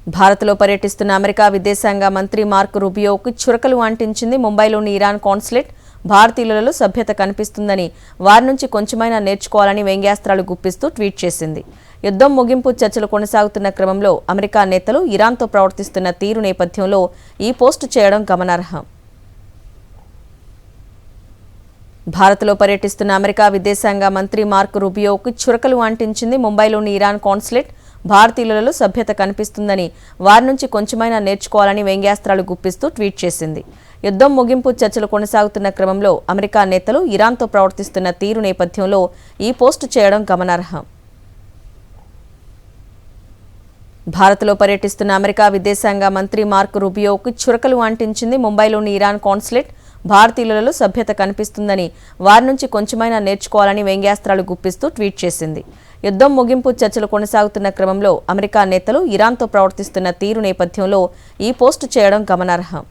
భారత్లో పర్యటిస్తున్న అమెరికా విదేశాంగ మంత్రి మార్క్ రూబియోకు చురకలు అంటించింది ముంబైలోని ఇరాన్ కాన్సులేట్. భారతీయులలో సభ్యత కనిపిస్తుందని, వారి నుంచి కొంచెమైనా నేర్చుకోవాలని వ్యంగ్యాస్త్రాలు గుప్పిస్తూ ట్వీట్ చేసింది. యుద్ధం ముగింపు చర్చలు కొనసాగుతున్న క్రమంలో అమెరికా నేతలు ఇరాన్తో ప్రవర్తిస్తున్న తీరు నేపథ్యంలో ఈ పోస్టు చేయడం గమనార్హం. భారత్లో పర్యటిస్తున్న అమెరికా విదేశాంగ మంత్రి మార్క్ రూబియోకు చురకలు అంటించింది ముంబైలోని ఇరాన్ కాన్సులేట్. భారతీయులలో సభ్యత కనిపిస్తుందని, వారి నుంచి కొంచెమైనా నేర్చుకోవాలని వ్యంగ్యాస్త్రాలు గుప్పిస్తూ ట్వీట్ చేసింది. యుద్ధం ముగింపు చర్చలు కొనసాగుతున్న క్రమంలో అమెరికా నేతలు ఇరాన్తో ప్రవర్తిస్తున్న తీరు నేపథ్యంలో ఈ పోస్టు చేయడం గమనార్హం. భారత్లో పర్యటిస్తున్న అమెరికా విదేశాంగ మంత్రి మార్క్ రూబియోకు చురకలు అంటించింది ముంబైలోని ఇరాన్ కాన్సులేట్. భారతీయులలో సభ్యత కనిపిస్తుందని, వారి నుంచి కొంచెమైనా నేర్చుకోవాలని వ్యంగ్యాస్త్రాలు గుప్పిస్తూ ట్వీట్ చేసింది. యుద్ధం ముగింపు చర్చలు కొనసాగుతున్న క్రమంలో అమెరికా నేతలు ఇరాన్తో ప్రవర్తిస్తున్న తీరు నేపథ్యంలో ఈ పోస్టు చేయడం గమనార్హం.